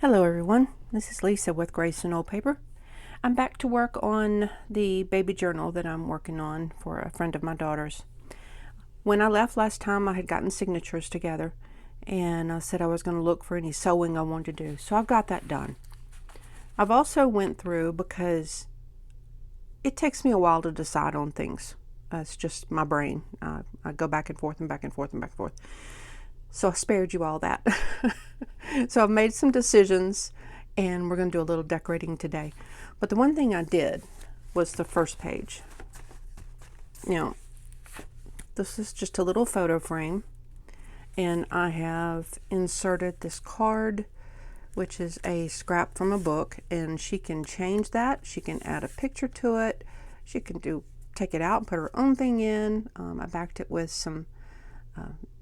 Hello everyone, this is Lisa with Grace and Old Paper. I'm back to work on the baby journal that I'm working on for a friend of my daughter's. When I left last time, I had gotten signatures together and I said I was going to look for any sewing I wanted to do. So I've got that done. I've also went through, because it takes me a while to decide on things. It's just my brain. I go back and forth and back and forth and back and forth. So I spared you all that. So I've made some decisions and we're going to do a little decorating today. But the one thing I did was the first page. Now, this is just a little photo frame, and I have inserted this card, which is a scrap from a book, and she can change that. She can add a picture to it. She can take it out and put her own thing in. I backed it with some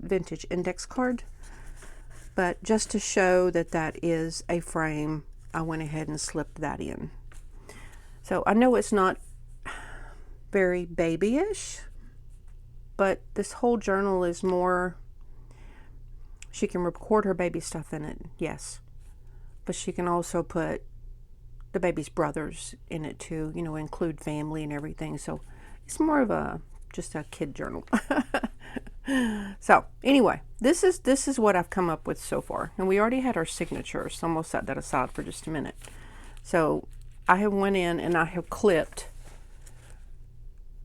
vintage index card. But just to show that that is a frame, I went ahead and slipped that in. So I know it's not very babyish, but this whole journal is more, she can record her baby stuff in it, yes. But she can also put the baby's brothers in it too, you know, include family and everything. So it's more of just a kid journal. So anyway, this is what I've come up with so far. And we already had our signatures, so I'm going to set that aside for just a minute. So I have went in and I have clipped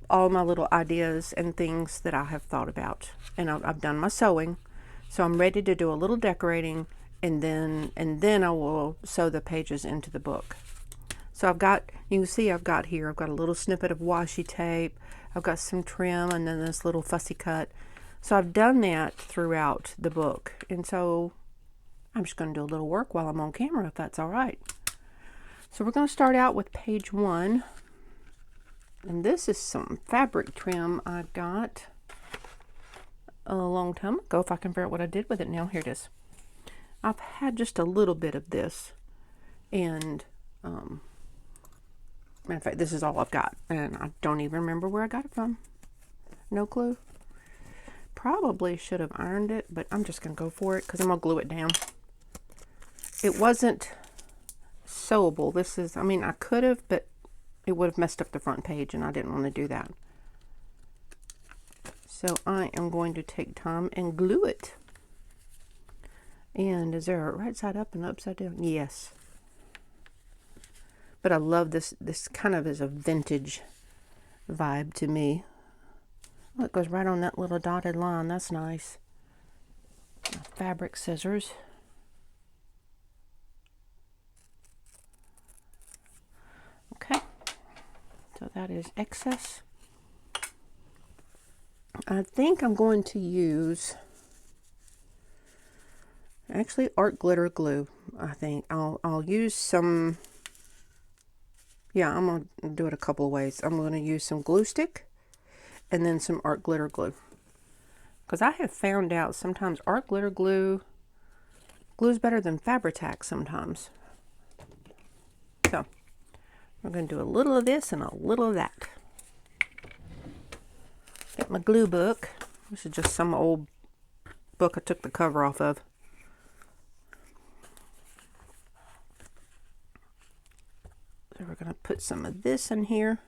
all my little ideas and things that I have thought about. And I've done my sewing. So I'm ready to do a little decorating, and then I will sew the pages into the book. So I've got, you can see I've got a little snippet of washi tape. I've got some trim and then this little fussy cut. So I've done that throughout the book. And so I'm just going to do a little work while I'm on camera, if that's all right. So we're going to start out with page 1. And this is some fabric trim I got a long time ago. If I can figure out what I did with it now. Here it is. I've had just a little bit of this. And matter of fact, this is all I've got. And I don't even remember where I got it from. No clue. Probably should have ironed it, but I'm just going to go for it because I'm going to glue it down. It wasn't sewable. This is, I mean, I could have, but it would have messed up the front page and I didn't want to do that. So I am going to take time and glue it. And is there a right side up and upside down? Yes. But I love this. This kind of is a vintage vibe to me. Oh, it goes right on that little dotted line. That's nice. Fabric scissors. Okay. So that is excess. I think I'm going to use actually art glitter glue. I think I'll use some. Yeah, I'm going to do it a couple of ways. I'm going to use some glue stick and then some art glitter glue. Because I have found out sometimes art glitter glue glues better than Fabri-Tac sometimes. So we're going to do a little of this and a little of that. Got my glue book. This is just some old book I took the cover off of. So we're going to put some of this in here.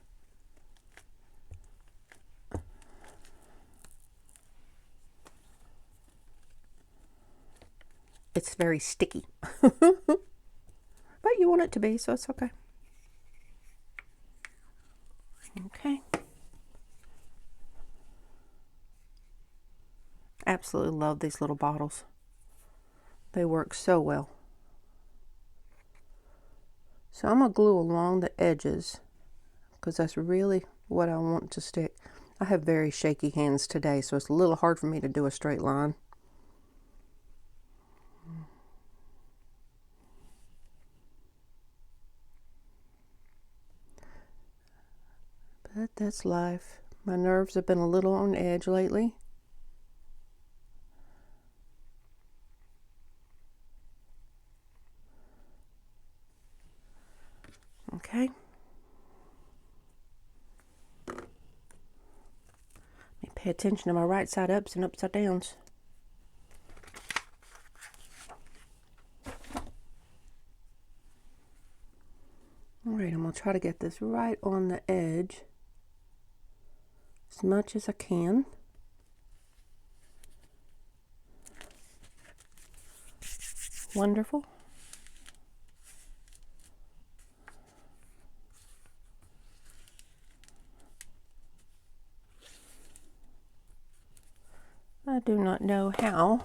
It's very sticky. But you want it to be, so it's okay. Okay. Absolutely love these little bottles. They work so well. So I'm going to glue along the edges because that's really what I want to stick. I have very shaky hands today, so it's a little hard for me to do a straight line. But that's life. My nerves have been a little on edge lately. Okay. Let me pay attention to my right side ups and upside downs. right, I'm going to try to get this right on the edge as much as I can. Wonderful. I do not know how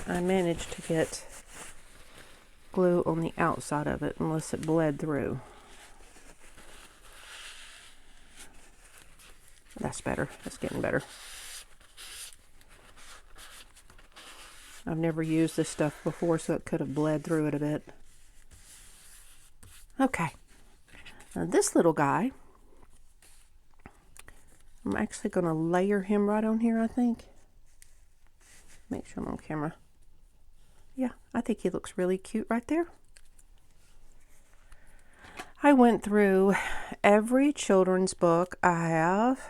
I managed to get glue on the outside of it unless it bled through. That's better. That's getting better. I've never used this stuff before, so it could have bled through it a bit. Okay. Now this little guy, I'm actually going to layer him right on here, I think. Make sure I'm on camera. Yeah, I think he looks really cute right there. I went through every children's book I have.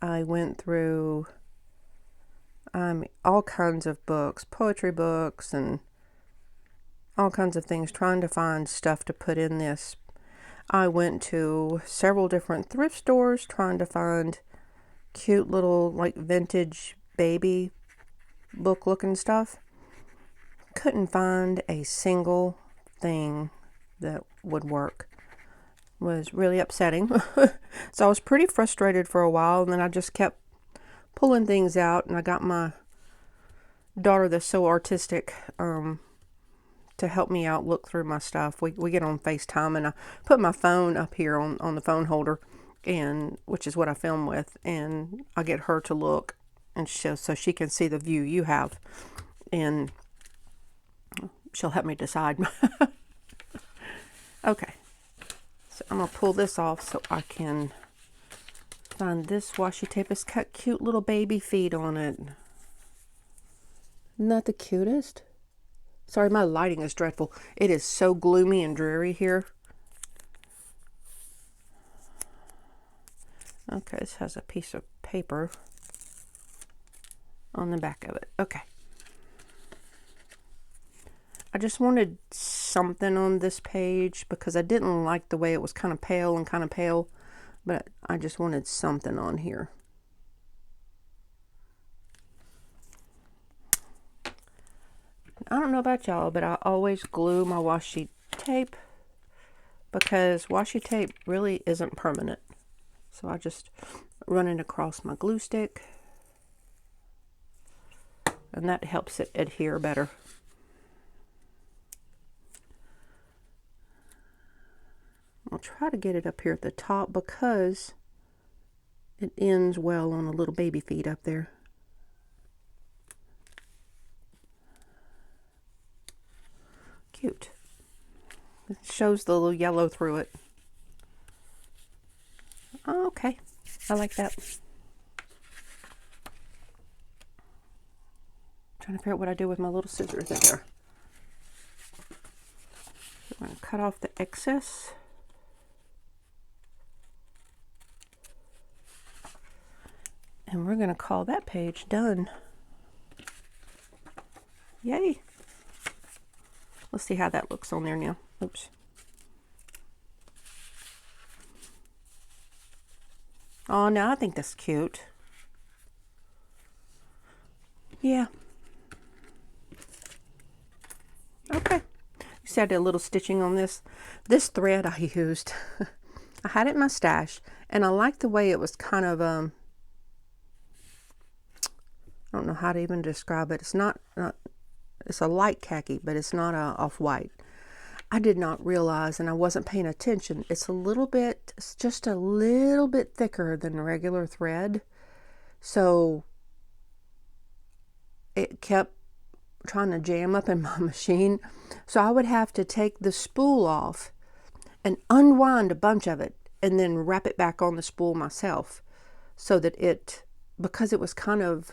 I went through all kinds of books, poetry books, and all kinds of things, trying to find stuff to put in this. I went to several different thrift stores trying to find cute little like vintage baby book looking stuff. Couldn't find a single thing that would work. Was really upsetting. So I was pretty frustrated for a while, and then I just kept pulling things out, and I got my daughter that's so artistic to help me out look through my stuff. We get on FaceTime, and I put my phone up here on the phone holder, and which is what I film with, and I get her to look and so she can see the view you have, and she'll help me decide. Okay, so I'm gonna pull this off so I can find this washi tape. It's got cute little baby feet on it. Isn't that the cutest? Sorry, my lighting is dreadful. It is so gloomy and dreary here. Okay, this has a piece of paper on the back of it. Okay. I just wanted something on this page because I didn't like the way it was kind of pale, but I just wanted something on here. I don't know about y'all, but I always glue my washi tape because washi tape really isn't permanent. So I just run it across my glue stick, and that helps it adhere better. I'll try to get it up here at the top because it ends well on the little baby feet up there. Cute. It shows the little yellow through it. Oh, okay, I like that. Trying to figure out what I do with my little scissors there. I'm going to cut off the excess. And we're going to call that page done. Yay. Let's see how that looks on there now. Oops. Oh, no, I think that's cute. Yeah. Okay. You see I did a little stitching on this. This thread I used, I had it in my stash, and I liked the way it was kind of, I don't know how to even describe it. It's not it's a light khaki, but it's not a off-white. I did not realize, and I wasn't paying attention, it's just a little bit thicker than regular thread. So it kept trying to jam up in my machine. So I would have to take the spool off and unwind a bunch of it and then wrap it back on the spool myself, so that because it was kind of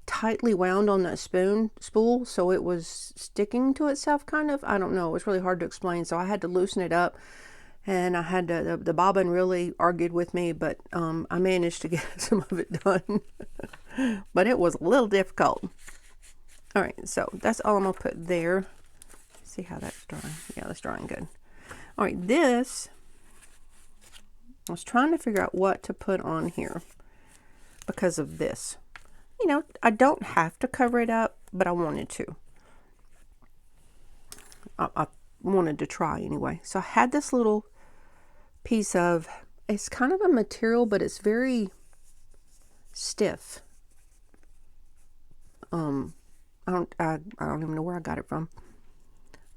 tightly wound on that spool, so it was sticking to itself kind of. I don't know, it was really hard to explain, so I had to loosen it up, and I had to, the bobbin really argued with me, but I managed to get some of it done. But it was a little difficult. All right, so that's all I'm gonna put there. see how that's drying. Yeah, that's drying good. All right, this, I was trying to figure out what to put on here because of this. You know, I don't have to cover it up, but I wanted to. I wanted to try anyway. So I had this little piece of, it's kind of a material, but it's very stiff. I don't even know where I got it from,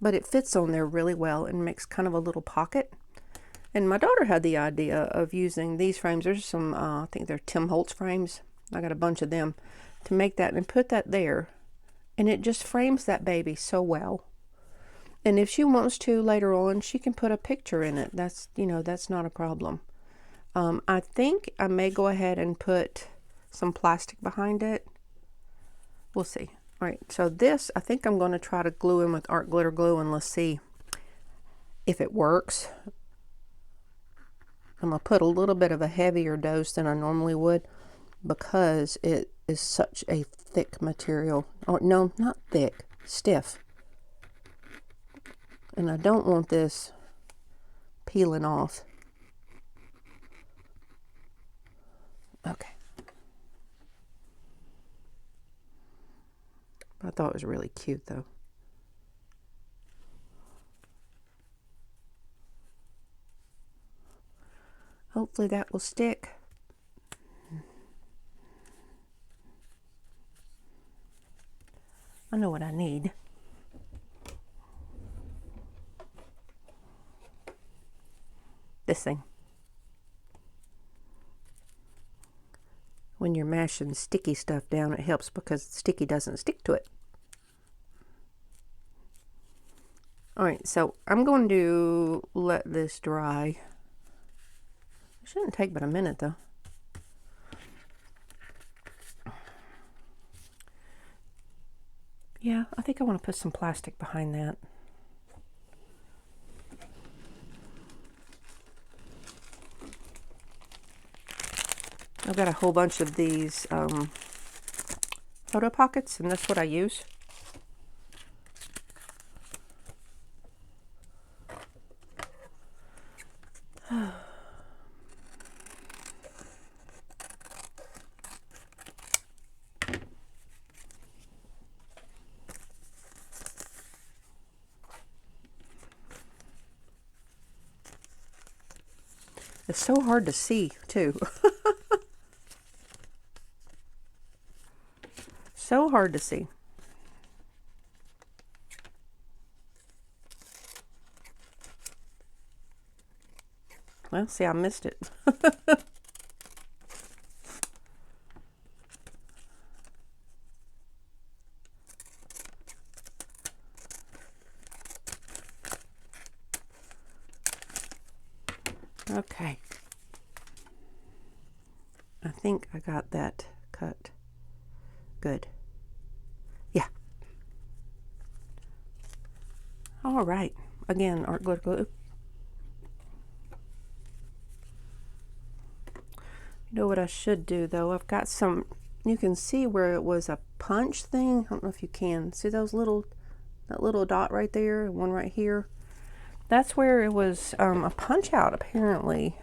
but it fits on there really well and makes kind of a little pocket. And my daughter had the idea of using these frames. There's some, I think they're Tim Holtz frames. I got a bunch of them to make that and put that there. And it just frames that baby so well. And if she wants to later on, she can put a picture in it. That's, you know, that's not a problem. I think I may go ahead and put some plastic behind it. We'll see. All right, so this, I think I'm going to try to glue in with art glitter glue, and let's see if it works. I'm going to put a little bit of a heavier dose than I normally would because it is such a thick material. Or no, not thick, stiff. And I don't want this peeling off. Okay. I thought it was really cute though. Hopefully that will stick. I know what I need. This thing. When you're mashing sticky stuff down, it helps because sticky doesn't stick to it. All right, so I'm going to let this dry. It shouldn't take but a minute though. Yeah, I think I want to put some plastic behind that. I've got a whole bunch of these photo pockets, and that's what I use. It's so hard to see, too. So hard to see. Well, see, I missed it. Okay. I think I got that cut. Good. Yeah. All right. Again, art glitter glue. You know what I should do though? I've got some, you can see where it was a punch thing. I don't know if you can. See those little, that little dot right there, and one right here? That's where it was a punch out apparently.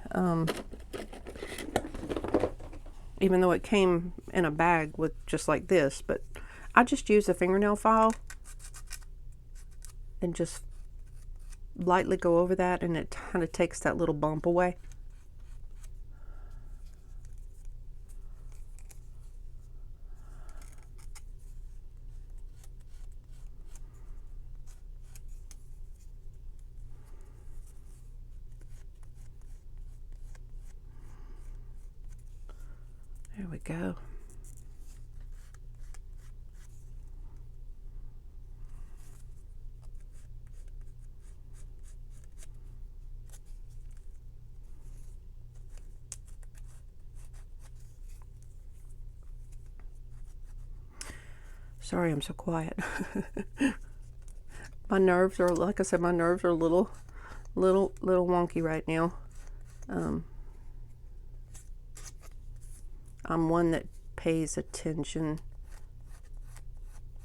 Even though it came in a bag with just like this, but I just use a fingernail file and just lightly go over that, and it kind of takes that little bump away. There we go. Sorry, I'm so quiet. My nerves are, like I said, my nerves are a little wonky right now. I'm one that pays attention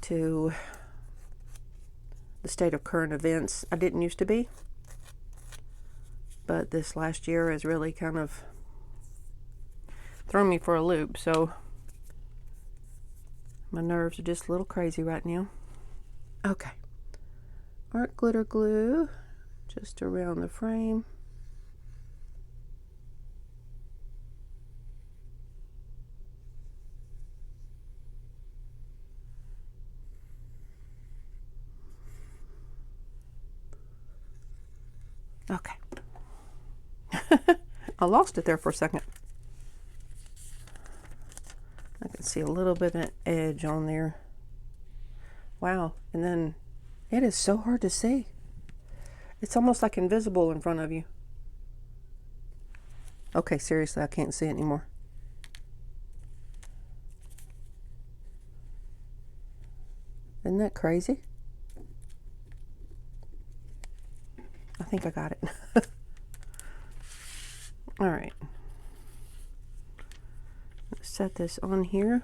to the state of current events. I didn't used to be, but this last year has really kind of thrown me for a loop, so my nerves are just a little crazy right now. Okay, art glitter glue just around the frame. Okay. I lost it there for a second. I can see a little bit of an edge on there. Wow. And then it is so hard to see. It's almost like invisible in front of you. Okay, seriously, I can't see it anymore. Isn't that crazy? I think I got it. All right. Let's set this on here.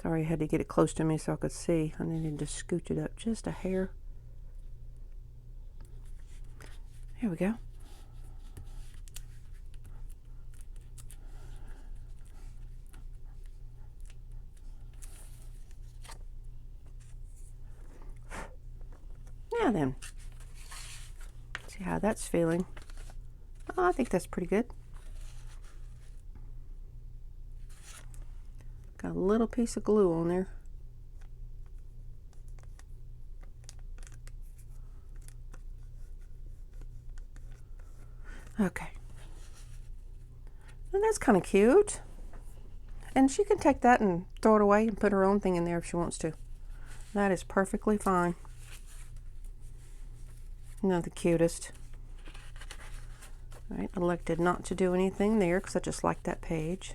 Sorry, I had to get it close to me so I could see. I needed to scooch it up just a hair. Here we go. Now then, see how that's feeling. Oh, I think that's pretty good. Got a little piece of glue on there. Okay. And that's kind of cute. And she can take that and throw it away and put her own thing in there if she wants to. That is perfectly fine. Not the cutest. All right, elected not to do anything there because I just like that page.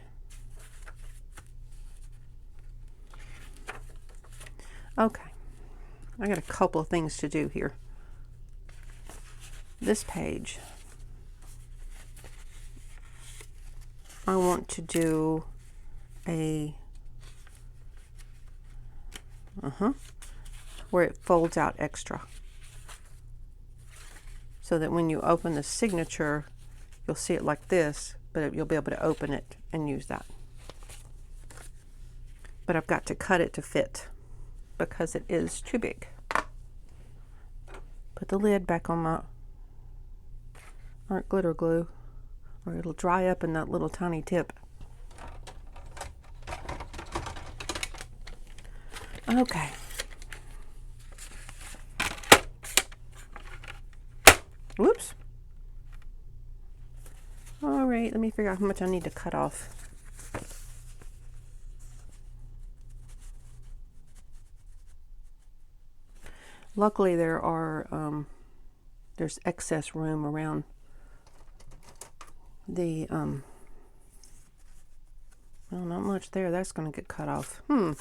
Okay, I got a couple of things to do here. This page, I want to do a where it folds out extra, so that when you open the signature, you'll see it like this, but you'll be able to open it and use that. But I've got to cut it to fit because it is too big. Put the lid back on my art glitter glue, or it'll dry up in that little tiny tip. Okay. Whoops. All right, let me figure out how much I need to cut off. Luckily, there's excess room around the, well, not much there. That's going to get cut off. I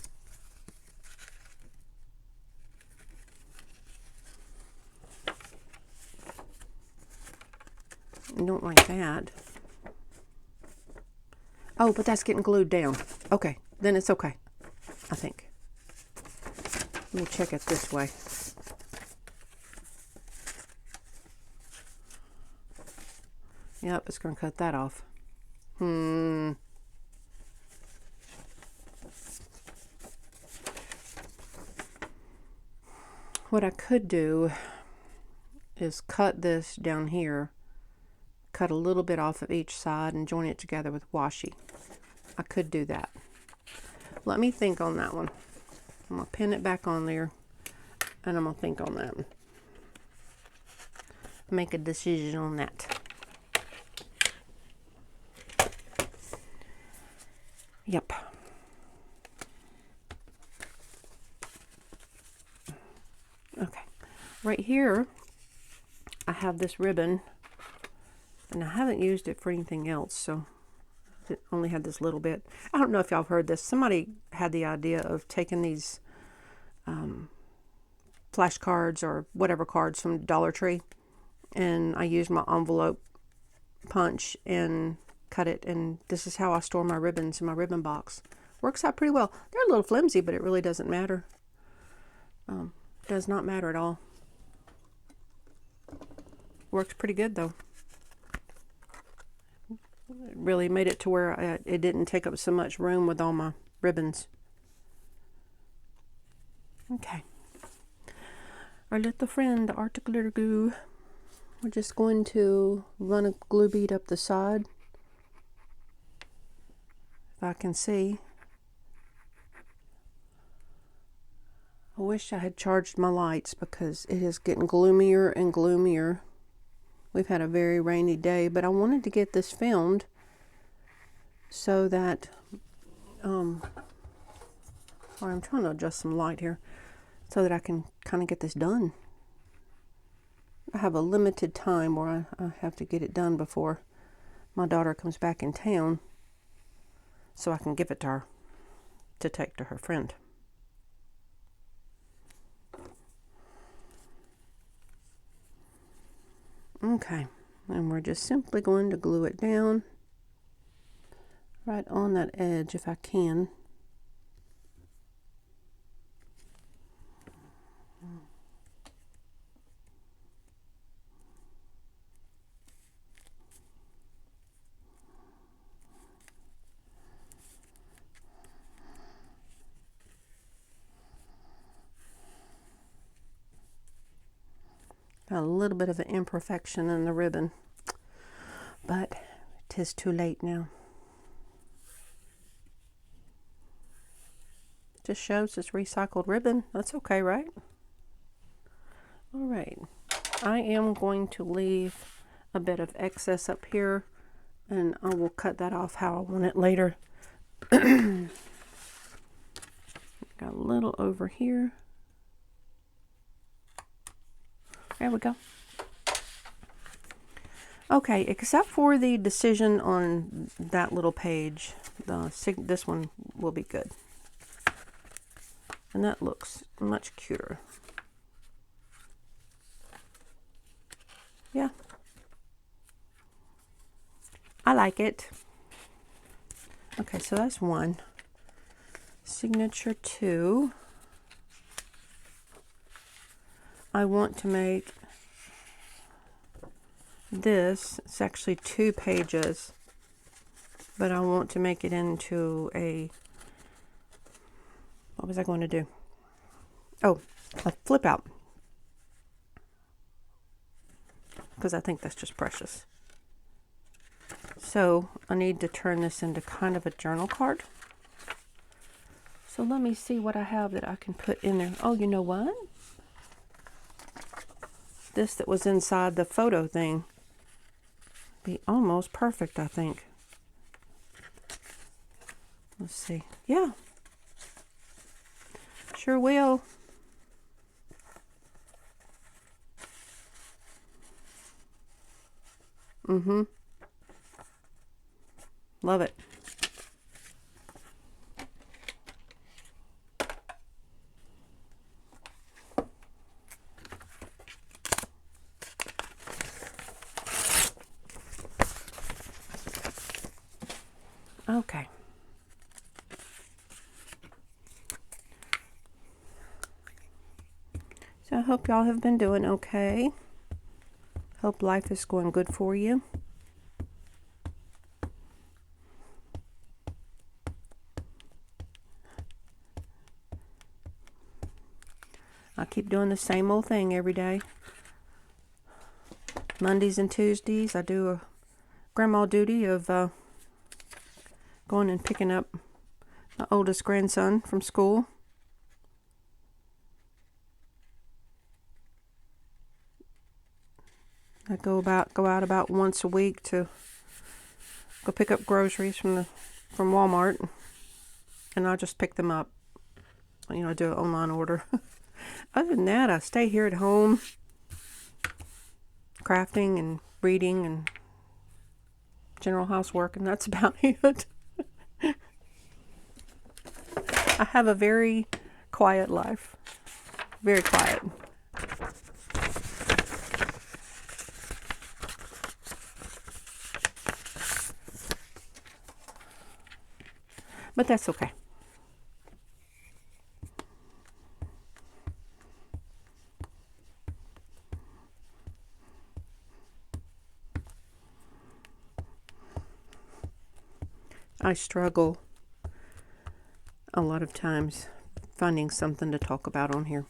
don't like that. Oh, but that's getting glued down. Okay, then it's okay, I think. Let me check it this way. Yep, it's going to cut that off. What I could do is cut this down here, cut a little bit off of each side and join it together with washi. I could do that. Let me think on that one. I'm going to pin it back on there and I'm going to think on that. Make a decision on that. Yep. Okay. Right here, I have this ribbon, and I haven't used it for anything else, so it only had this little bit. I don't know if y'all have heard this. Somebody had the idea of taking these flashcards or whatever cards from Dollar Tree and I used my envelope punch and cut it, and this is how I store my ribbons in my ribbon box. Works out pretty well. They're a little flimsy, but it really doesn't matter. Does not matter at all. Works pretty good though. It really made it to where it didn't take up so much room with all my ribbons. Okay. Our little friend, the Arctic Glitter Goo. We're just going to run a glue bead up the side. If I can see. I wish I had charged my lights because it is getting gloomier and gloomier. We've had a very rainy day, but I wanted to get this filmed so that, I'm trying to adjust some light here so that I can kind of get this done. I have a limited time where I have to get it done before my daughter comes back in town so I can give it to her to take to her friend. Okay, and we're just simply going to glue it down right on that edge if I can. Got a little bit of an imperfection in the ribbon, but 'tis too late now. Just shows it's recycled ribbon. That's okay, right? All right. I am going to leave a bit of excess up here, and I will cut that off how I want it later. Got a little over here. There we go. Okay, except for the decision on that little page, this one will be good. And that looks much cuter. Yeah. I like it. Okay, so that's one. Signature 2. I want to make this, it's actually 2 pages, but I want to make it into a, what was I going to do? Oh, a flip out, because I think that's just precious. So I need to turn this into kind of a journal card. So let me see what I have that I can put in there. Oh, you know what? This that was inside the photo thing be almost perfect, I think. Let's see. Yeah. Sure will. Mm-hmm. Love it. Okay. So I hope y'all have been doing okay. Hope life is going good for you. I keep doing the same old thing every day. Mondays and Tuesdays I do a grandma duty of going and picking up my oldest grandson from school. I go out about once a week to go pick up groceries from Walmart, and I just pick them up. You know, I do an online order. Other than that, I stay here at home, crafting and reading and general housework, and that's about it. I have a very quiet life. Very quiet. but that's okay. I struggle a lot of times finding something to talk about on here.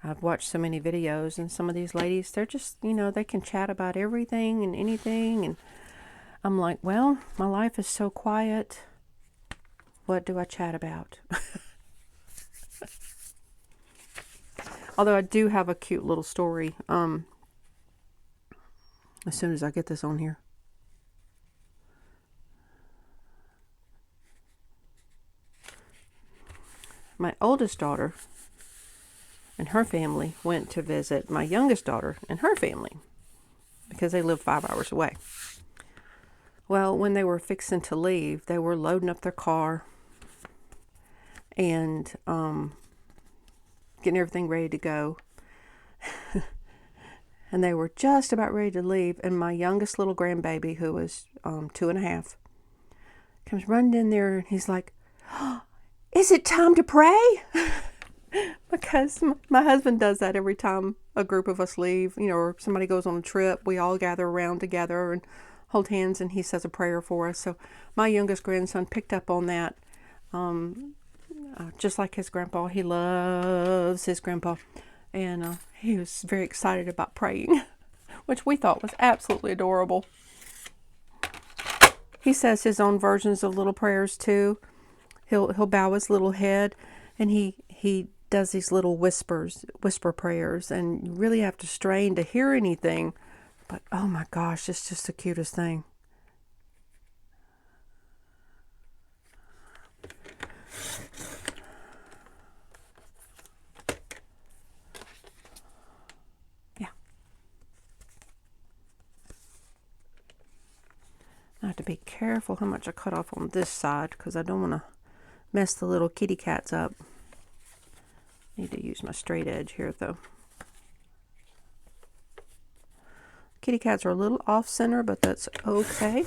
I've watched so many videos, and some of these ladies, they're just, they can chat about everything and anything, and I'm like, well, my life is so quiet. What do I chat about? Although I do have a cute little story, as soon as I get this on here. My oldest daughter and her family went to visit my youngest daughter and her family because they live 5 hours away. Well, when they were fixing to leave, they were loading up their car and getting everything ready to go. And they were just about ready to leave, and my youngest little grandbaby, who was 2.5, comes running in there, and he's like, oh, is it time to pray? Because my husband does that every time a group of us leave, or somebody goes on a trip. We all gather around together and hold hands, and he says a prayer for us. So my youngest grandson picked up on that, just like his grandpa. He loves his grandpa, and he was very excited about praying, which we thought was absolutely adorable. He says his own versions of little prayers too. He'll bow his little head, and he does these little whisper prayers, and you really have to strain to hear anything. But oh my gosh, it's just the cutest thing. Yeah. I have to be careful how much I cut off on this side because I don't want to mess the little kitty cats up. Need to use my straight edge here though. Kitty cats are a little off center, but that's okay.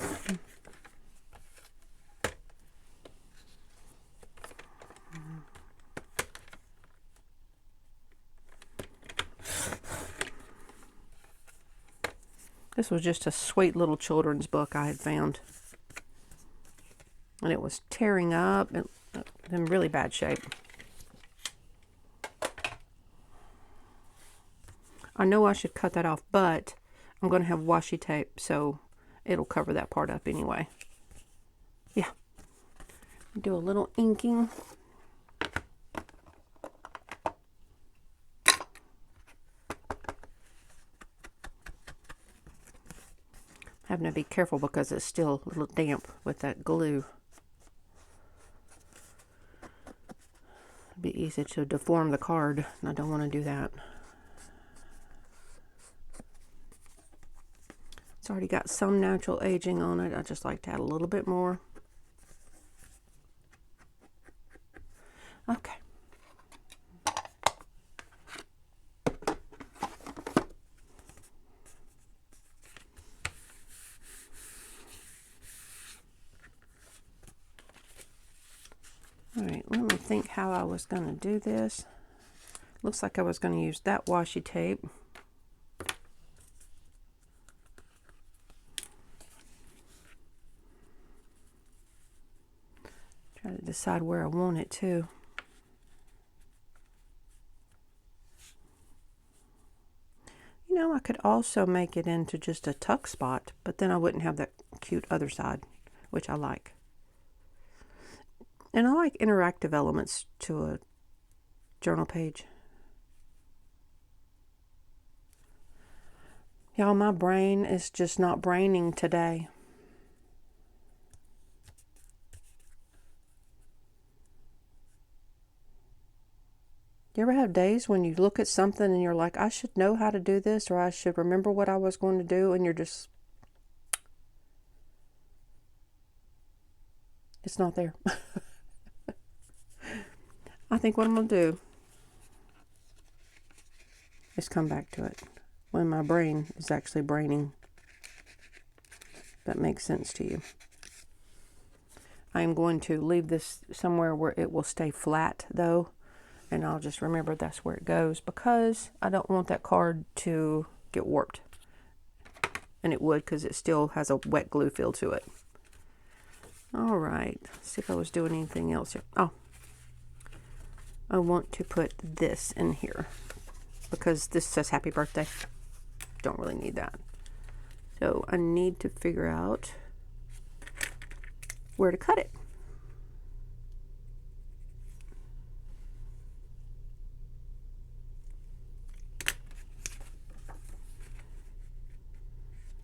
This was just a sweet little children's book I had found. And it was tearing up and in really bad shape. I know I should cut that off, but I'm going to have washi tape, so it'll cover that part up anyway. Yeah. Do a little inking. Having to be careful because it's still a little damp with that glue. It'd be easy to deform the card, and I don't want to do that. It's already got some natural aging on it. I just like to add a little bit more. Okay. All right, let me think how I was going to do this. Looks like I was going to use that washi tape. Try to decide where I want it too. I could also make it into just a tuck spot, but then I wouldn't have that cute other side, which I like. And I like interactive elements to a journal page. Y'all, my brain is just not braining today. You ever have days when you look at something and you're like, I should know how to do this, or I should remember what I was going to do, and you're just, it's not there. I think what I'm going to do is come back to it when my brain is actually braining. That makes sense to you. I'm going to leave this somewhere where it will stay flat though, and I'll just remember that's where it goes because I don't want that card to get warped. And it would because it still has a wet glue feel to it. All right, let's see if I was doing anything else here. Oh, I want to put this in here because this says happy birthday. Don't really need that. So I need to figure out where to cut it.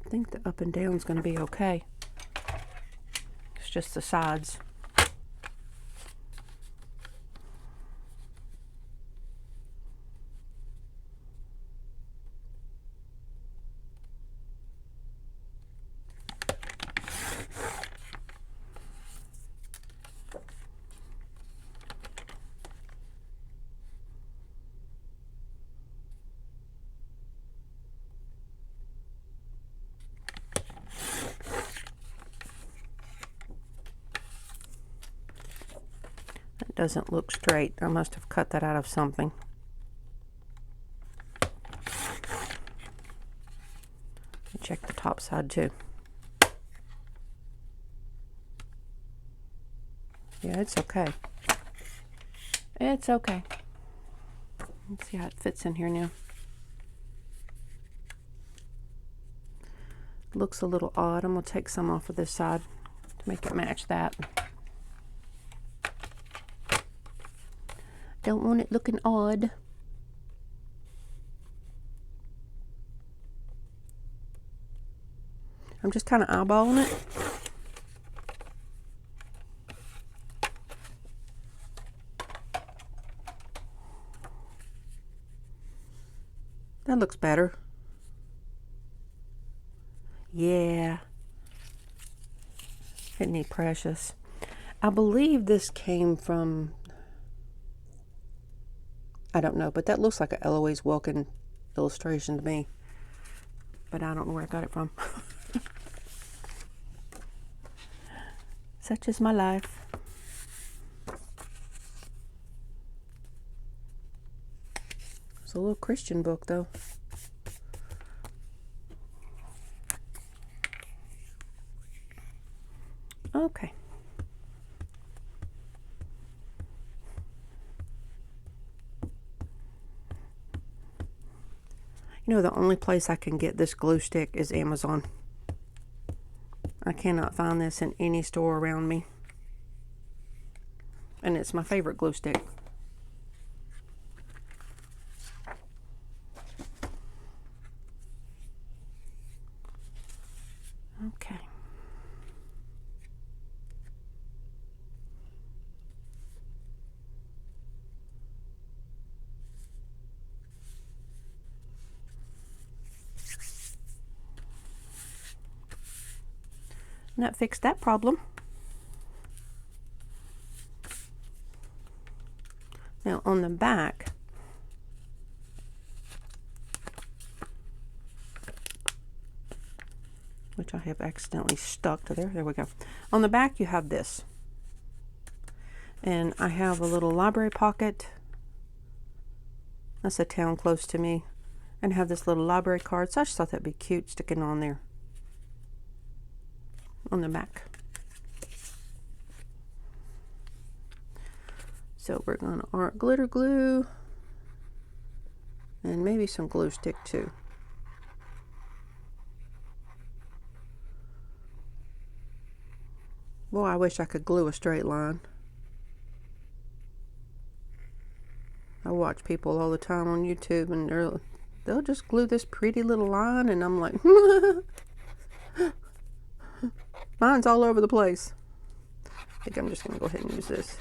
I think the up and down is going to be okay. It's just the sides. Doesn't look straight. I must have cut that out of something. Check the top side too. Yeah, it's okay. It's okay. Let's see how it fits in here now. Looks a little odd. I'm going to take some off of this side to make it match that. Don't want it looking odd. I'm just kind of eyeballing it. That looks better. Yeah. Isn't he precious? I believe this came from, I don't know, but that looks like a Eloise Wilkin illustration to me. But I don't know where I got it from. Such is my life. It's a little Christian book though. Okay. You know, the only place I can get this glue stick is Amazon. I cannot find this in any store around me. And it's my favorite glue stick. Okay. And that fixed that problem. Now on the back, which I have accidentally stuck to there. There we go. On the back you have this. And I have a little library pocket. That's a town close to me. And have this little library card. So I just thought that'd be cute sticking on there. On the back. So we're going to art glitter glue and maybe some glue stick too. Boy, I wish I could glue a straight line. I watch people all the time on YouTube and they'll just glue this pretty little line and I'm like, mine's all over the place. I think I'm just going to go ahead and use this.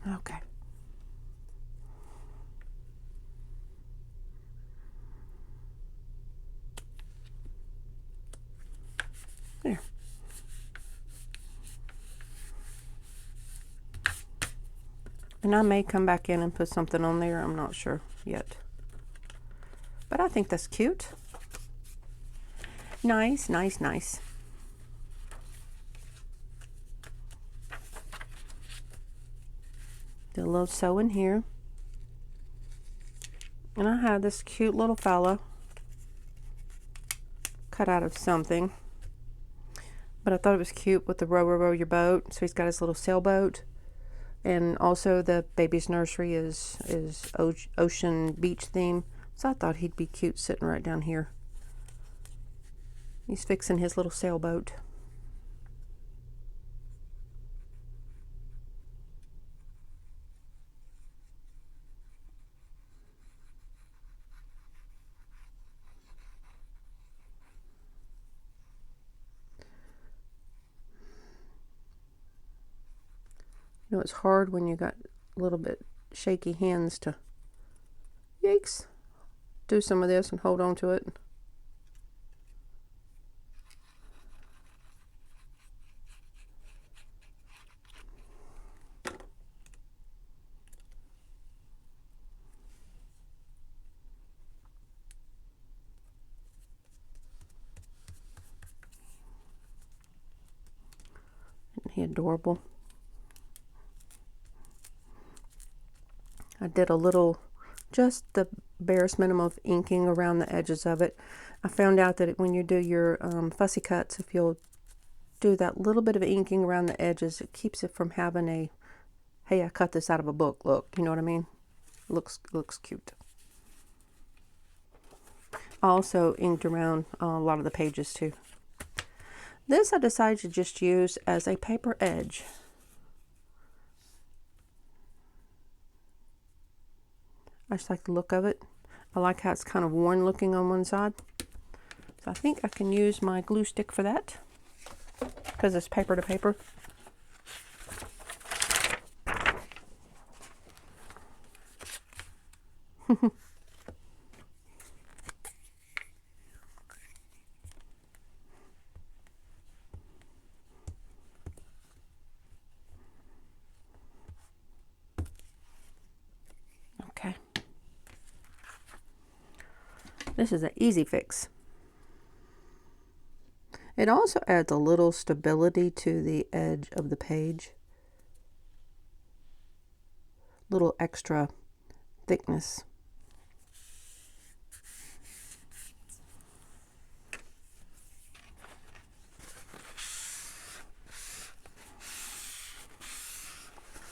Okay. There. And I may come back in and put something on there. I'm not sure yet. But I think that's cute. Nice, nice, nice. Do a little sewing here. And I have this cute little fella cut out of something. But I thought it was cute with the row, row, row your boat. So he's got his little sailboat. And also the baby's nursery is ocean beach theme. So I thought he'd be cute sitting right down here. He's fixing his little sailboat. You know, it's hard when you got a little bit shaky hands to, yikes, do some of this and hold on to it. Isn't he adorable? I did a little, just the barest minimum of inking around the edges of it. I found out that when you do your fussy cuts, if you'll do that little bit of inking around the edges, it keeps it from having a, hey, I cut this out of a book look. You know what I mean? Looks cute. I also inked around a lot of the pages too. This I decided to just use as a paper edge. I just like the look of it. I like how it's kind of worn looking on one side. So I think I can use my glue stick for that because it's paper to paper. Okay. This is an easy fix. It also adds a little stability to the edge of the page. Little extra thickness.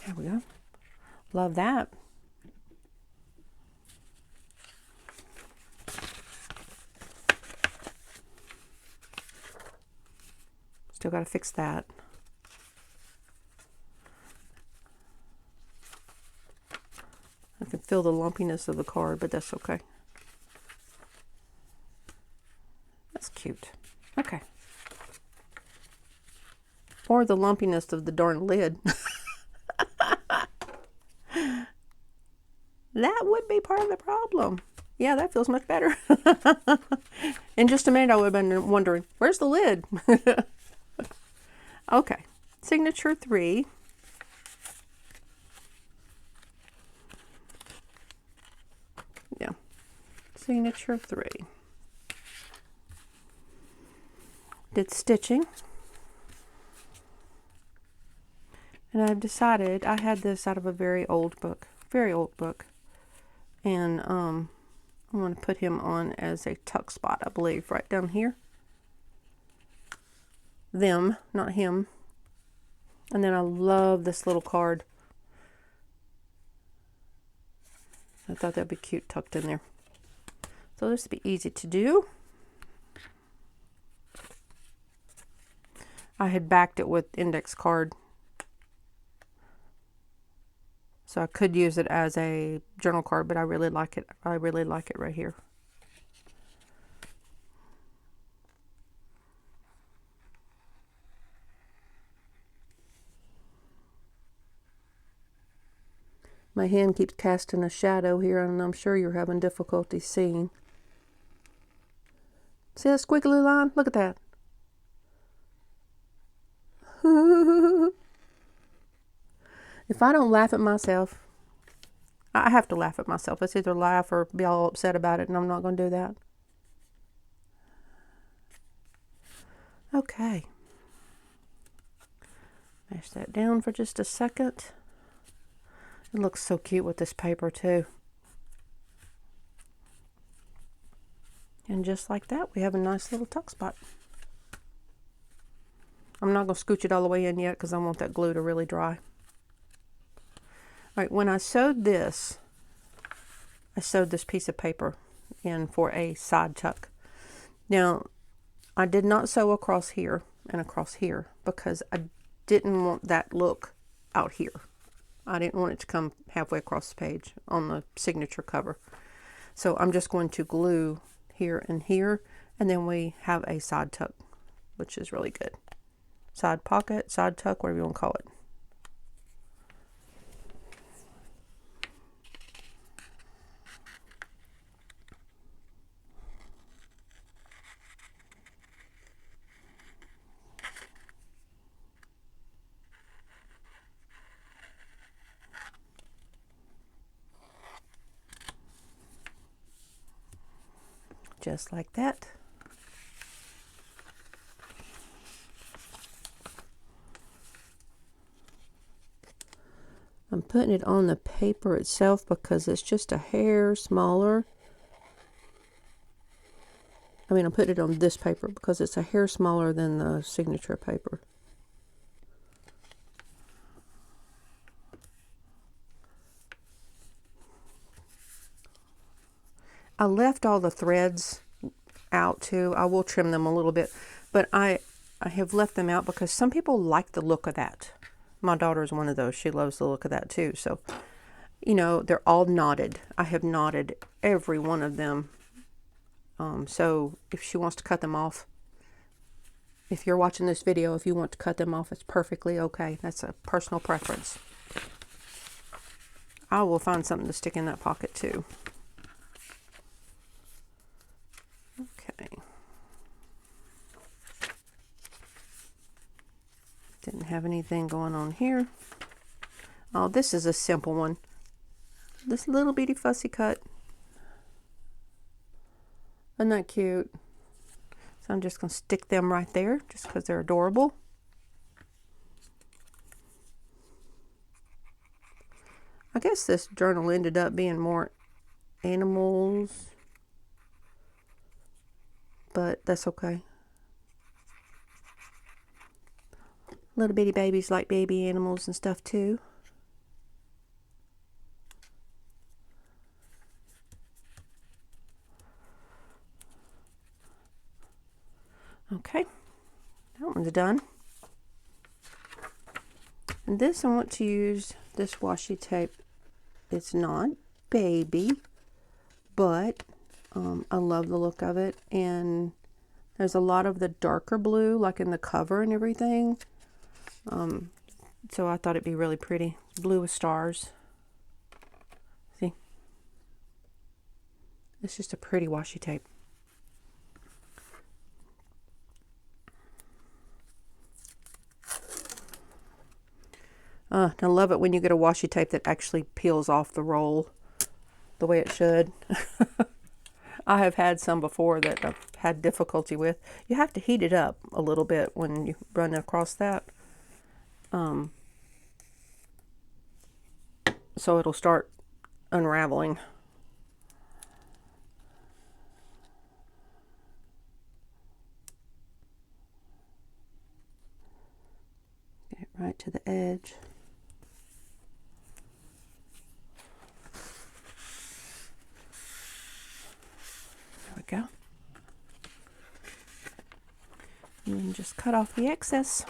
There we go. Love that. Still got to fix that. I can feel the lumpiness of the card, but that's okay. That's cute. Okay. Or the lumpiness of the darn lid. That would be part of the problem. Yeah, that feels much better. In just a minute, I would have been wondering, where's the lid? Okay, signature 3. Yeah, signature 3. Did stitching. And I've decided, I had this out of a very old book. And I'm going to put him on as a tuck spot, I believe, right down here. Them, not him. And then I love this little card. I thought that'd be cute tucked in there. So this would be easy to do. I had backed it with index card, so I could use it as a journal card, but I really like it. I really like it right here. My hand keeps casting a shadow here, and I'm sure you're having difficulty seeing. See that squiggly line? Look at that. If I don't laugh at myself, I have to laugh at myself. It's either laugh or be all upset about it, and I'm not going to do that. Okay. Mash that down for just a second. It looks so cute with this paper too. And just like that, we have a nice little tuck spot. I'm not going to scooch it all the way in yet because I want that glue to really dry. All right, when I sewed this piece of paper in for a side tuck. Now, I did not sew across here and across here because I didn't want that look out here. I didn't want it to come halfway across the page on the signature cover. So I'm just going to glue here and here, and then we have a side tuck, which is really good. Side pocket, side tuck, whatever you want to call it. Just like that. I'm putting it on the paper itself because it's just a hair smaller. I'm putting it on this paper because it's a hair smaller than the signature paper. I left all the threads out too. I will trim them a little bit, but I have left them out because some people like the look of that. My daughter is one of those. She loves the look of that too. So, you know, they're all knotted. I have knotted every one of them. So if she wants to cut them off, if you're watching this video, if you want to cut them off, it's perfectly okay. That's a personal preference. I will find something to stick in that pocket too. Okay. Didn't have anything going on here. Oh, this is a simple one. This little bitty fussy cut. Isn't that cute? So I'm just going to stick them right there just because they're adorable. I guess this journal ended up being more animals, but that's okay. Little bitty babies like baby animals and stuff too. Okay, that one's done. And this, I want to use this washi tape. It's not baby, but I love the look of it. And there's a lot of the darker blue, like in the cover and everything. So I thought it'd be really pretty. Blue with stars. See? It's just a pretty washi tape. I love it when you get a washi tape that actually peels off the roll the way it should. I have had some before that I've had difficulty with. You have to heat it up a little bit when you run across that. So it'll start unraveling. Get it right to the edge. There we go. And then just cut off the excess.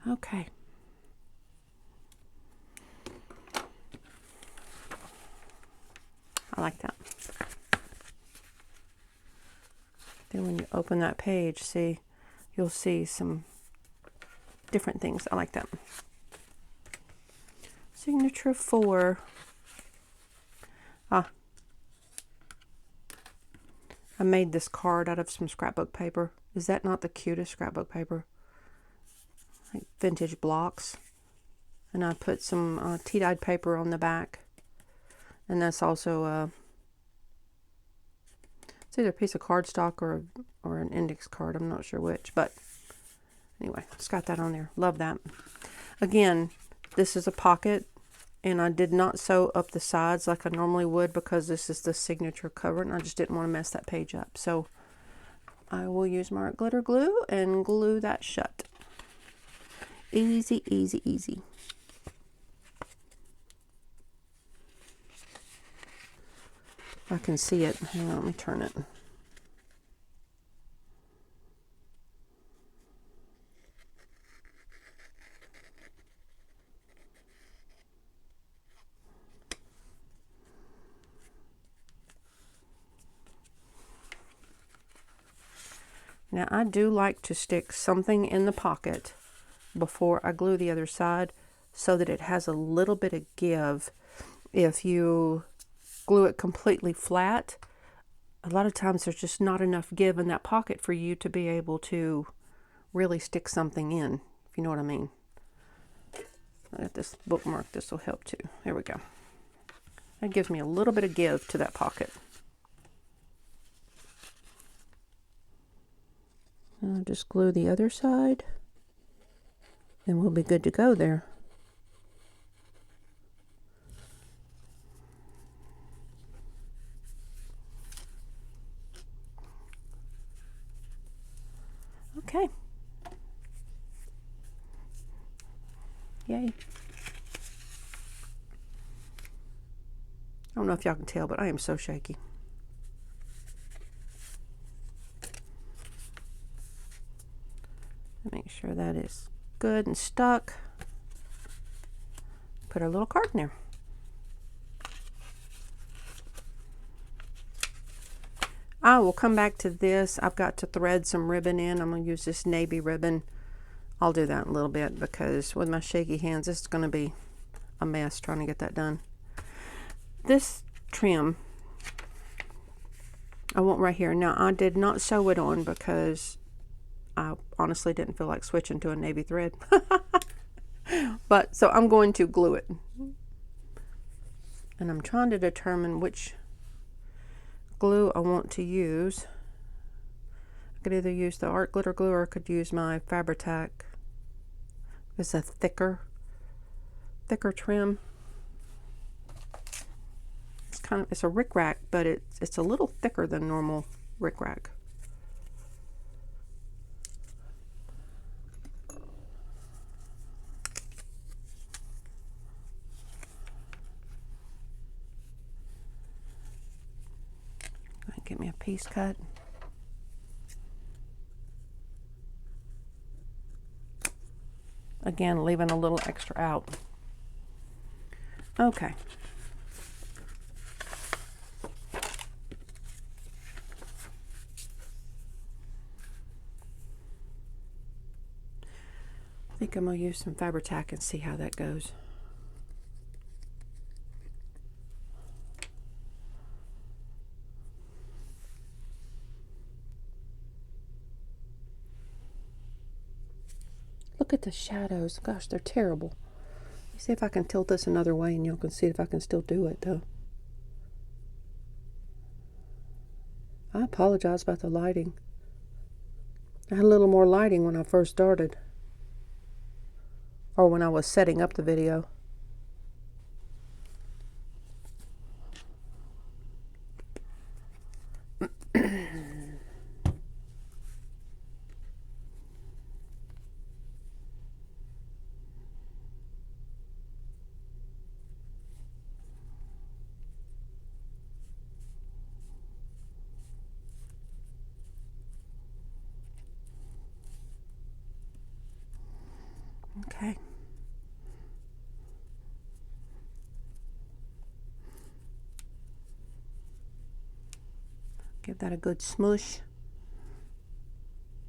Okay. I like that. Then when you open that page, see, you'll see some different things. I like that. Signature 4. I made this card out of some scrapbook paper. Is that not the cutest scrapbook paper? Like vintage blocks. And I put some tea-dyed paper on the back. And that's also it's either a piece of cardstock or an index card. I'm not sure which, but anyway, it's got that on there. Love that. Again, this is a pocket, and I did not sew up the sides like I normally would because this is the signature cover, and I just didn't want to mess that page up. So I will use my glitter glue and glue that shut. Easy, easy, easy. I can see it. Hang on, let me turn it. Now I do like to stick something in the pocket before I glue the other side so that it has a little bit of give. If you glue it completely flat, a lot of times there's just not enough give in that pocket for you to be able to really stick something in, if you know what I mean. I got this bookmark, this will help too. There we go. That gives me a little bit of give to that pocket. I'll just glue the other side and we'll be good to go there. Okay. Yay. I don't know if y'all can tell, but I am so shaky. Make sure that is good and stuck. Put our little card in there. I will come back to this. I've got to thread some ribbon in. I'm going to use this navy ribbon. I'll do that in a little bit because with my shaky hands, this is going to be a mess trying to get that done. This trim, I want right here. Now, I did not sew it on because I honestly didn't feel like switching to a navy thread. But, so I'm going to glue it. And I'm trying to determine which glue I want to use. I could either use the art glitter glue or I could use my Fabri-Tac. It's a thicker trim. It's a rickrack, but it's a little thicker than normal rickrack. Get me a piece cut. Again, leaving a little extra out. Okay. I think I'm going to use some Fabri-Tac and see how that goes. Look at the shadows. Gosh, they're terrible. Let me see if I can tilt this another way and y'all can see if I can still do it though. I apologize about the lighting. I had a little more lighting when I first started. Or when I was setting up the video. Okay. Give that a good smush.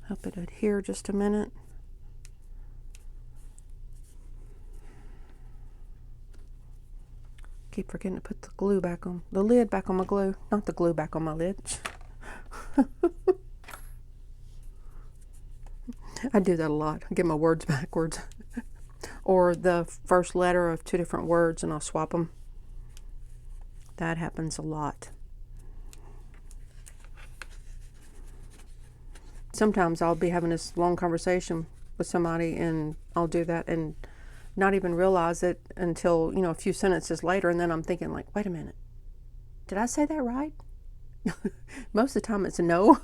Help it adhere just a minute. Keep forgetting to put the glue back on, the lid back on my glue, not the glue back on my lid. I do that a lot. I get my words backwards. Or the first letter of two different words and I'll swap them. That happens a lot. Sometimes I'll be having this long conversation with somebody and I'll do that and not even realize it until, a few sentences later, and then I'm thinking like, wait a minute, did I say that right? Most of the time it's a no.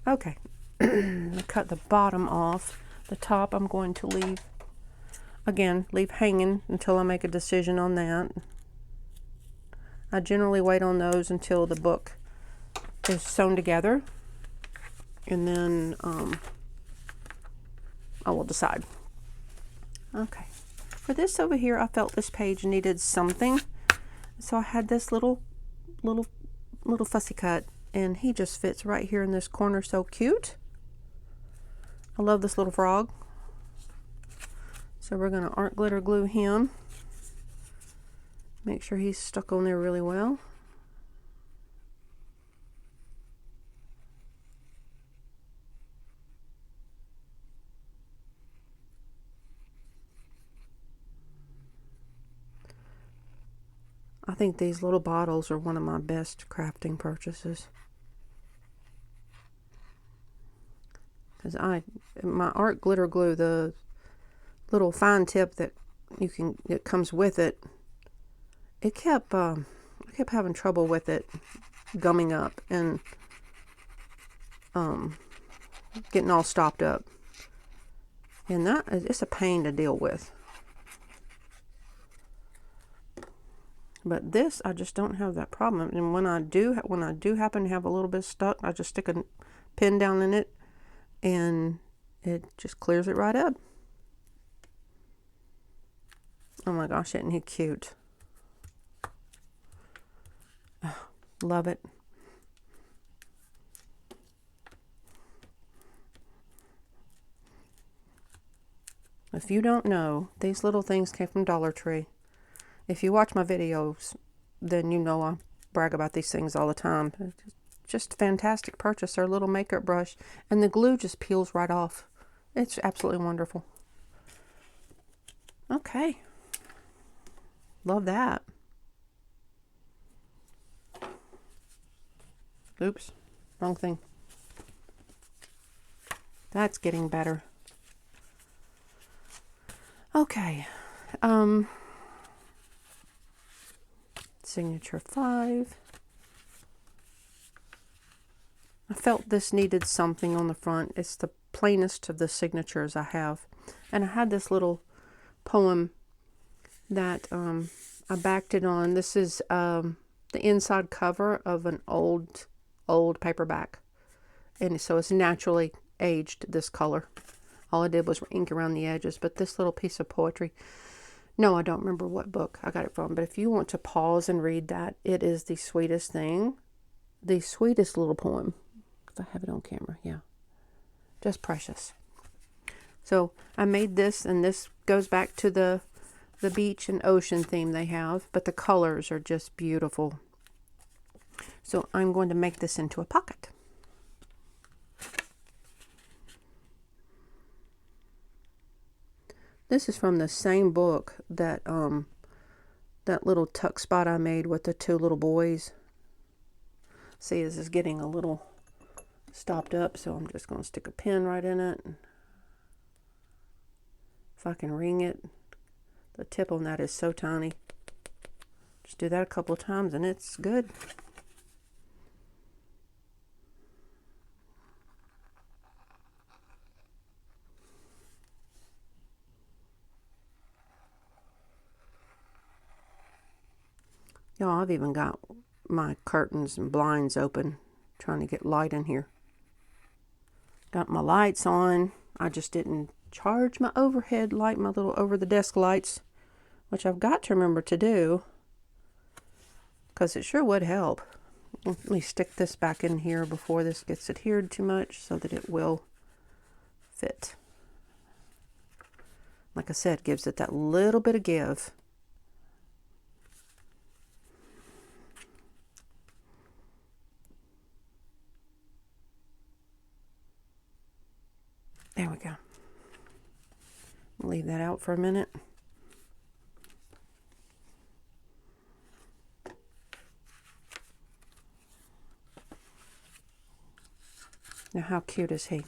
Okay. Cut the bottom off. The top I'm going to leave hanging until I make a decision on that. I generally wait on those until the book is sewn together, and then I will decide. Okay. For this over here, I felt this page needed something, so I had this little fussy cut, and he just fits right here in this corner. So cute. I love this little frog. So we're going to art glitter glue him. Make sure he's stuck on there really well. I think these little bottles are one of my best crafting purchases. Because my art glitter glue, the little fine tip that it comes with it, I kept having trouble with it gumming up and getting all stopped up, and it's a pain to deal with. But this, I just don't have that problem. And when I do happen to have a little bit stuck, I just stick a pin down in it, and it just clears it right up. Oh my gosh, isn't he cute? Oh, love it. If you don't know, these little things came from Dollar Tree. If you watch my videos, then you know I brag about these things all the time. Just a fantastic purchase. They're a little makeup brush, and the glue just peels right off. It's absolutely wonderful. Okay. Love that. Oops, wrong thing. That's getting better. Okay. Signature 5. I felt this needed something on the front. It's the plainest of the signatures I have. And I had this little poem that I backed it on. This is the inside cover of an old paperback. And so it's naturally aged this color. All I did was ink around the edges. But this little piece of poetry, no, I don't remember what book I got it from. But if you want to pause and read that, it is the sweetest thing. The sweetest little poem. If I have it on camera, yeah. Just precious. So I made this, and this goes back to the beach and ocean theme they have. But the colors are just beautiful. So I'm going to make this into a pocket. This is from the same book that that little tuck spot I made with the two little boys. See, this is getting a little stopped up, so I'm just going to stick a pin right in it. If I can ring it, the tip on that is so tiny. Just do that a couple of times and it's good. Y'all, I've even got my curtains and blinds open, trying to get light in here. Got my lights on. I just didn't charge my overhead light, my little over-the-desk lights, which I've got to remember to do, because it sure would help. Let me stick this back in here before this gets adhered too much so that it will fit. Like I said, gives it that little bit of give. There we go. Leave that out for a minute. Now, how cute is he?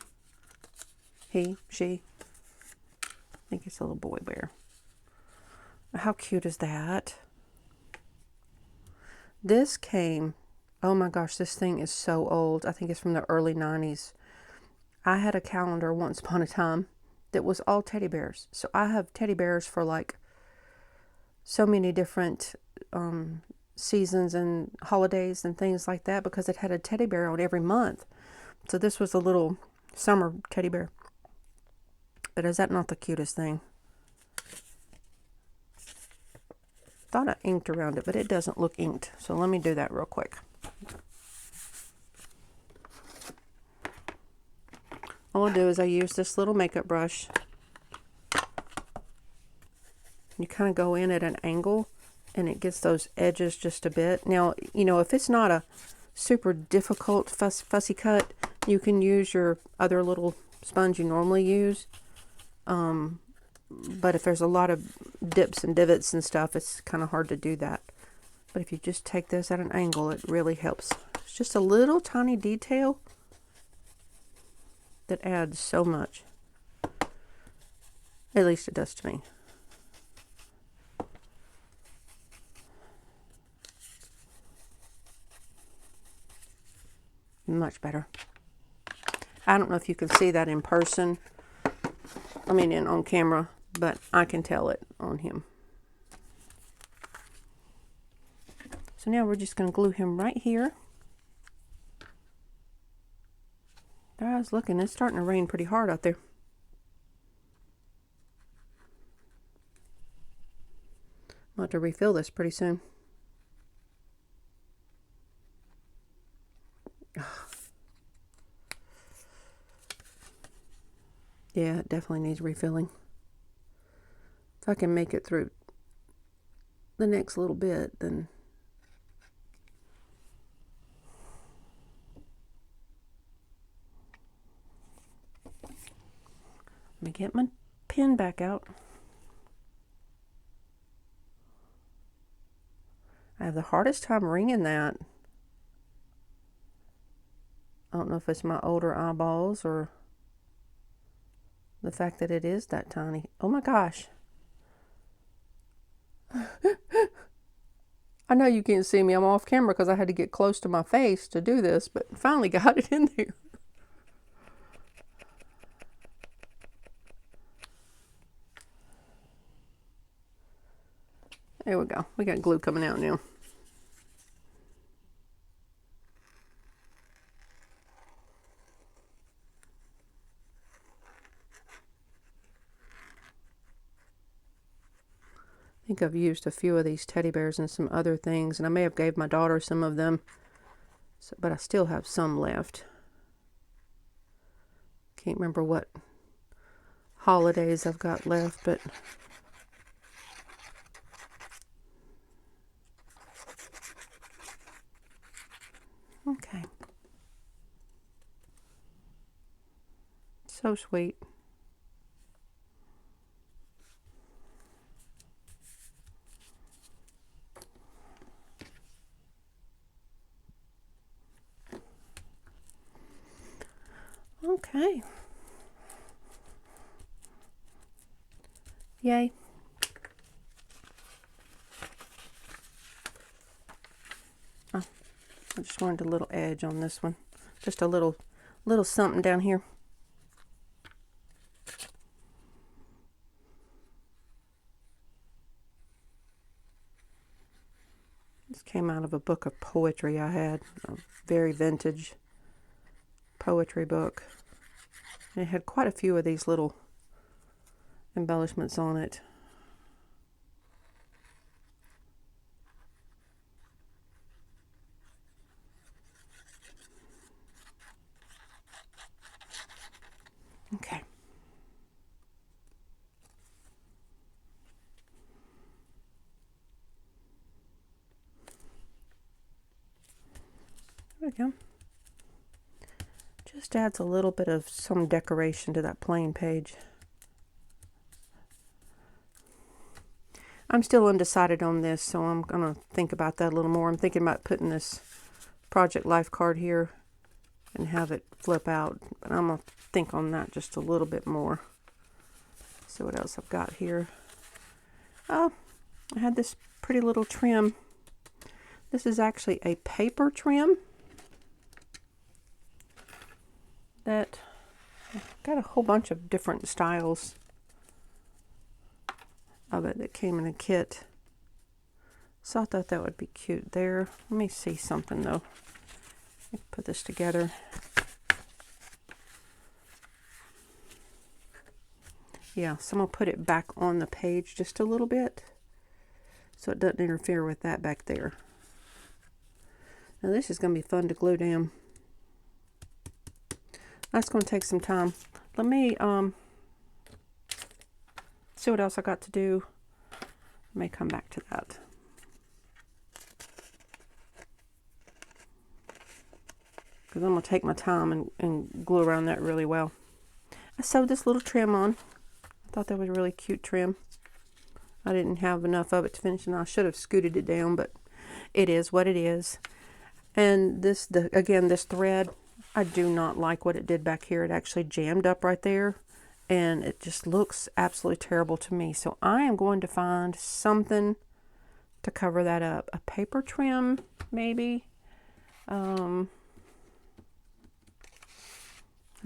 He? She? I think it's a little boy bear. How cute is that? This came, oh my gosh, this thing is so old. I think it's from the early 90s. I had a calendar once upon a time that was all teddy bears. So I have teddy bears for like so many different seasons and holidays and things like that, because it had a teddy bear on every month. So this was a little summer teddy bear. But is that not the cutest thing? Thought I inked around it, but it doesn't look inked. So let me do that real quick. All I do is I use this little makeup brush. You kind of go in at an angle and it gets those edges just a bit. Now, you know, if it's not a super difficult fussy cut, you can use your other little sponge you normally use. But if there's a lot of dips and divots and stuff, it's kind of hard to do that. But if you just take this at an angle, it really helps. It's just a little tiny detail that adds so much. At least it does to me. Much better. I don't know if you can see that in person. I mean, on camera, but I can tell it on him. So now we're just going to glue him right here. There I was looking. It's starting to rain pretty hard out there. I'll have to refill this pretty soon. Yeah, it definitely needs refilling. If I can make it through the next little bit, then let me get my pen back out. I have the hardest time ringing that. I don't know if it's my older eyeballs or the fact that it is that tiny. Oh my gosh. I know you can't see me. I'm off camera because I had to get close to my face to do this, but finally got it in there. There we go. We got glue coming out now. I think I've used a few of these teddy bears and some other things, and I may have gave my daughter some of them, so, but I still have some left. Can't remember what holidays I've got left, but okay. So sweet. Okay. Yay. Oh, I just wanted a little edge on this one. Just a little something down here. This came out of a book of poetry I had, a very vintage poetry book. And it had quite a few of these little embellishments on it. Okay. There we go. Just adds a little bit of some decoration to that plain page. I'm still undecided on this, so I'm going to think about that a little more. I'm thinking about putting this Project Life card here and have it flip out. But I'm going to think on that just a little bit more. See what else I've got here. Oh, I had this pretty little trim. This is actually a paper trim that got a whole bunch of different styles of it that came in a kit. So I thought that would be cute there. Let me see something though. Let me put this together. Yeah, so I'm going to put it back on the page just a little bit so it doesn't interfere with that back there. Now this is going to be fun to glue down. That's going to take some time. Let me see what else I got to do. I may come back to that. Because I'm going to take my time and glue around that really well. I sewed this little trim on. I thought that was a really cute trim. I didn't have enough of it to finish, and I should have scooted it down, but it is what it is. And this, again, this thread, I do not like what it did back here. It actually jammed up right there, and it just looks absolutely terrible to me. So I am going to find something to cover that up. A paper trim, maybe. I've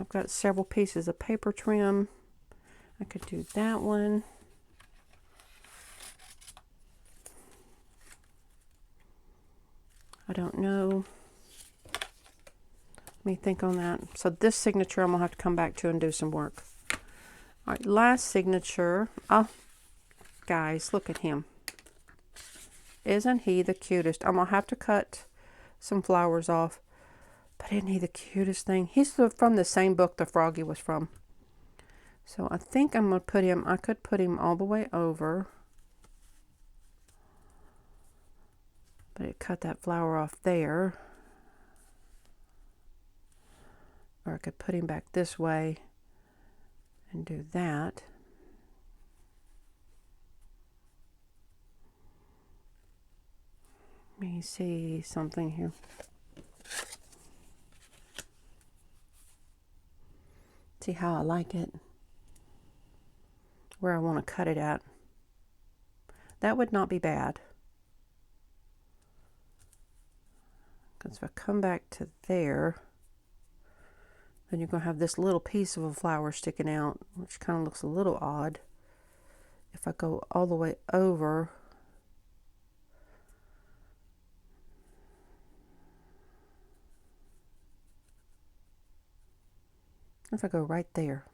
got several pieces of paper trim. I could do that one. I don't know. Let me think on that. So this signature I'm going to have to come back to and do some work. All right, last signature. Oh, guys, look at him. Isn't he the cutest? I'm going to have to cut some flowers off. But isn't he the cutest thing? He's from the same book the Froggy was from. So I think I'm going to put him, I could put him all the way over. But it cut that flower off there. Or I could put him back this way and do that. Let me see something here. See how I like it. Where I want to cut it at. That would not be bad. Because if I come back to there, then you're going to have this little piece of a flower sticking out, which kind of looks a little odd. If I go all the way over, if I go right there.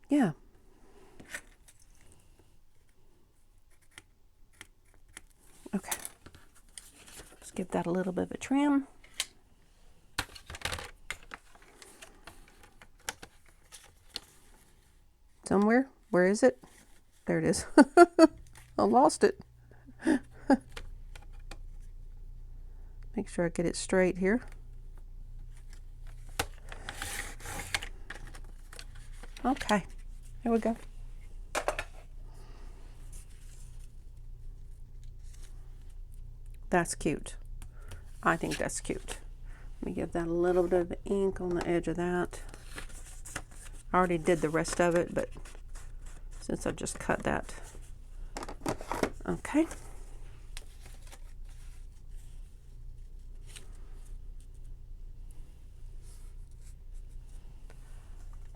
Yeah. Okay. Let's give that a little bit of a trim. Somewhere. Where is it? There it is. I lost it. Make sure I get it straight here. Okay. Here we go. That's cute. I think that's cute. Let me give that a little bit of ink on the edge of that. I already did the rest of it, but since I just cut that. Okay.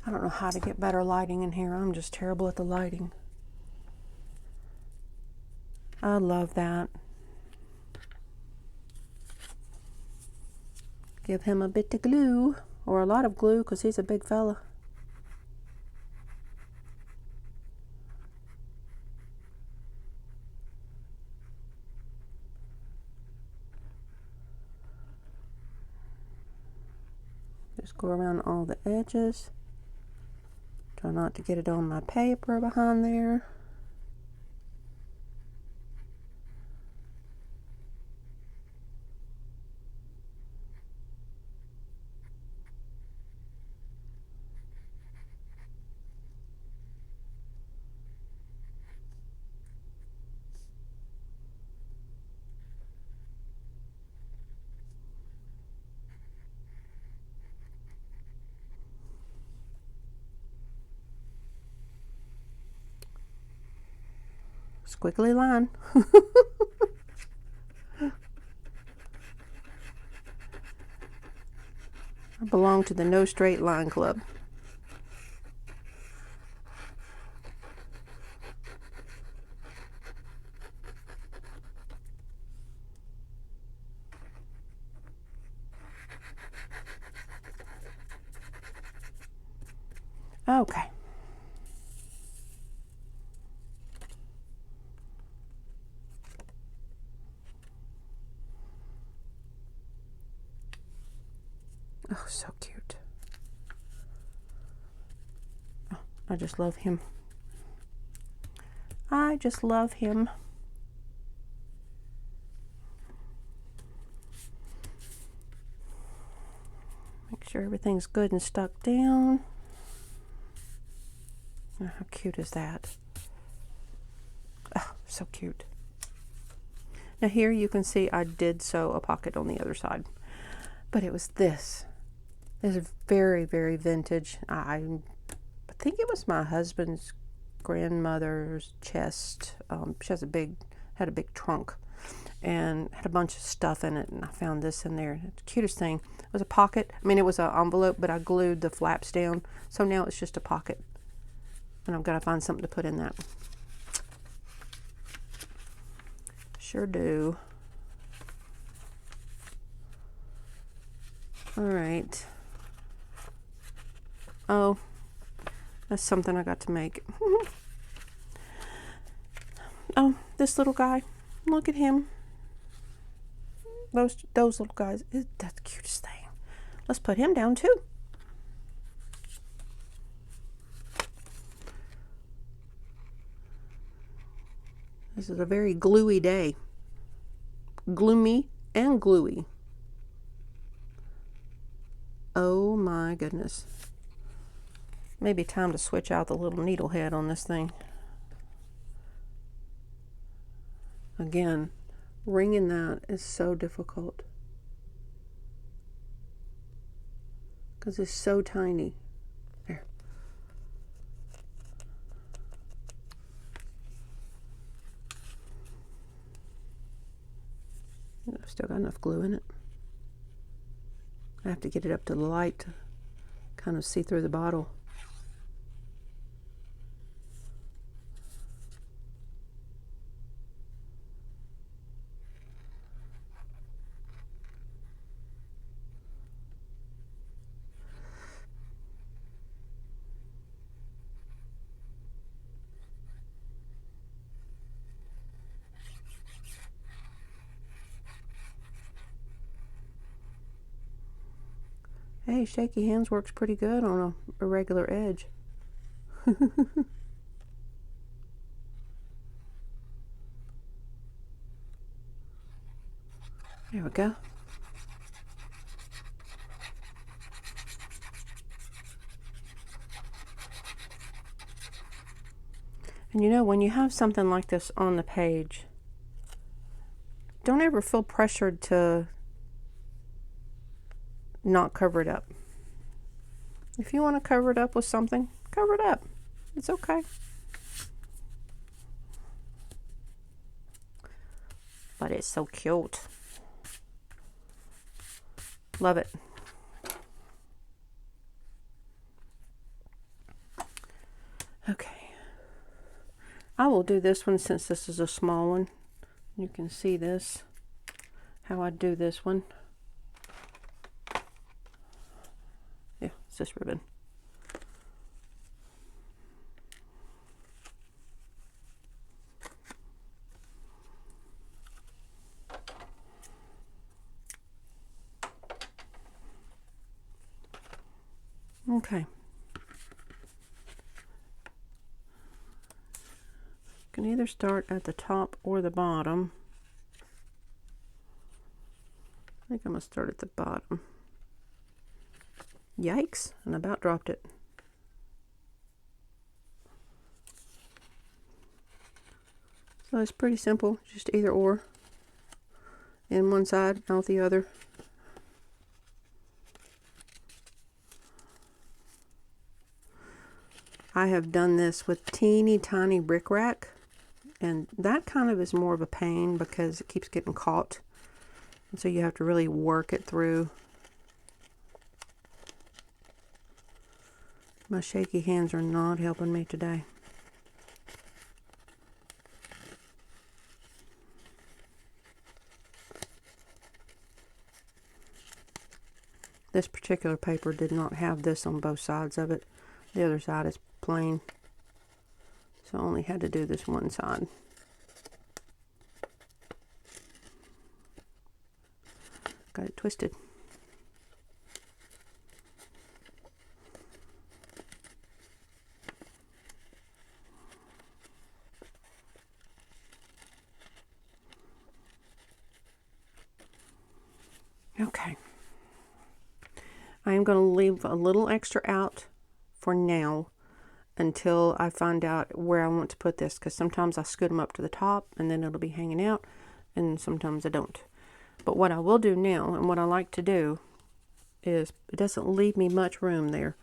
I don't know how to get better lighting in here. I'm just terrible at the lighting. I love that. Give him a bit of glue, or a lot of glue, because he's a big fella. Just go around all the edges. Try not to get it on my paper behind there. Squiggly line. I belong to the No Straight Line Club. Okay. Oh, so cute. Oh, I just love him. I just love him. Make sure everything's good and stuck down. Oh, how cute is that? Oh, so cute. Now here you can see I did sew a pocket on the other side, but it was this. This is very, very vintage. I think it was my husband's grandmother's chest. She has had a big trunk and had a bunch of stuff in it, and I found this in there. The cutest thing. It was a pocket. I mean, it was an envelope, but I glued the flaps down, so now it's just a pocket. And I've got to find something to put in that. Sure do. All right. Oh, that's something I got to make. Oh, this little guy. Look at him. Those little guys. That's the cutest thing. Let's put him down too. This is a very gluey day. Gloomy and gluey. Oh my goodness. Maybe time to switch out the little needle head on this thing. Again, ringing that is so difficult because it's so tiny. There. I've still got enough glue in it. I have to get it up to the light to kind of see through the bottle. Hey, shaky hands works pretty good on a regular edge. There we go. And you know, when you have something like this on the page, don't ever feel pressured to not cover it up. If you want to cover it up with something, cover it up. It's okay. But it's so cute. Love it. Okay. I will do this one since this is a small one. You can see this, how I do this one. Yeah, it's this ribbon. Okay. You can either start at the top or the bottom. I think I'm going to start at the bottom. Yikes, and I about dropped it. So it's pretty simple, just either or. In one side, out the other. I have done this with teeny tiny bric-a-brac And that kind of is more of a pain because it keeps getting caught. And so you have to really work it through. My shaky hands are not helping me today. This particular paper did not have this on both sides of it. The other side is plain. So I only had to do this one side. Got it twisted. Okay. I am going to leave a little extra out for now until I find out where I want to put this, because sometimes I scoot them up to the top and then it'll be hanging out, and sometimes I don't. But what I will do now, and what I like to do, is it doesn't leave me much room there.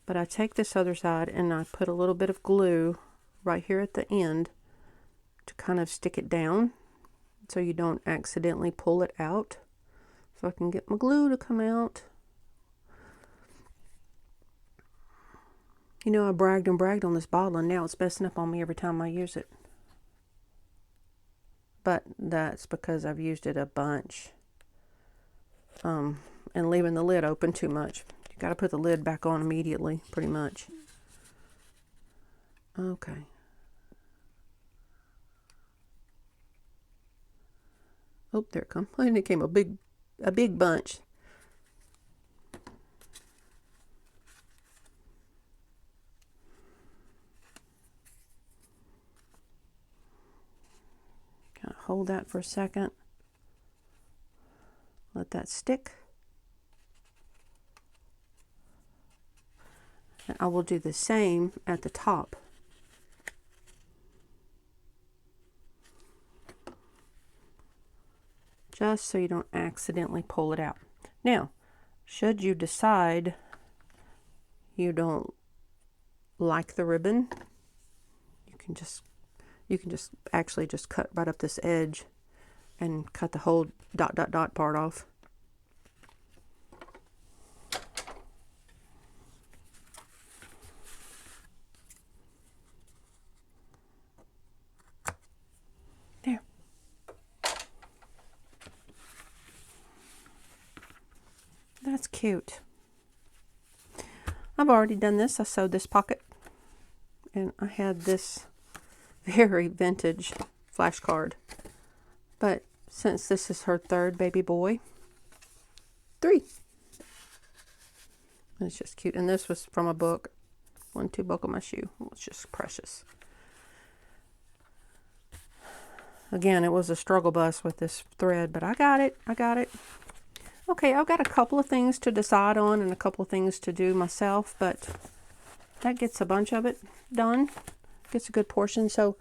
But I take this other side and I put a little bit of glue right here at the end to kind of stick it down so you don't accidentally pull it out. So I can get my glue to come out. You know, I bragged and bragged on this bottle, and now it's messing up on me every time I use it. But that's because I've used it a bunch. And leaving the lid open too much. You got to put the lid back on immediately, pretty much. Okay. Oh, there it comes. And it came a big bunch. Kind of hold that for a second. Let that stick. And I will do the same at the top. Just so you don't accidentally pull it out. Now, should you decide you don't like the ribbon, you can just actually just cut right up this edge and cut the whole dot dot dot part off. There. That's cute. I've already done this. I sewed this pocket, and I had this very vintage flashcard. But since this is her third baby boy, 3. It's just cute. And this was from a book. 1-2 buckle my shoe. It's just precious. Again, it was a struggle bus with this thread, but I got it. Okay, I've got a couple of things to decide on and a couple of things to do myself, but that gets a bunch of it done. Gets a good portion. So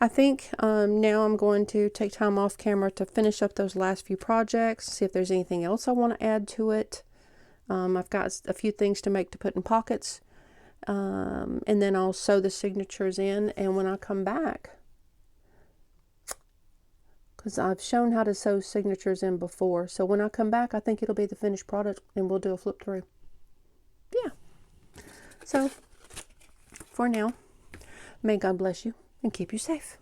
I think now I'm going to take time off camera to finish up those last few projects, see if there's anything else I want to add to it. I've got a few things to make to put in pockets, and then I'll sew the signatures in, and when I come back, because I've shown how to sew signatures in before, so when I come back I think it'll be the finished product and we'll do a flip through. Yeah. So for now, may God bless you and keep you safe.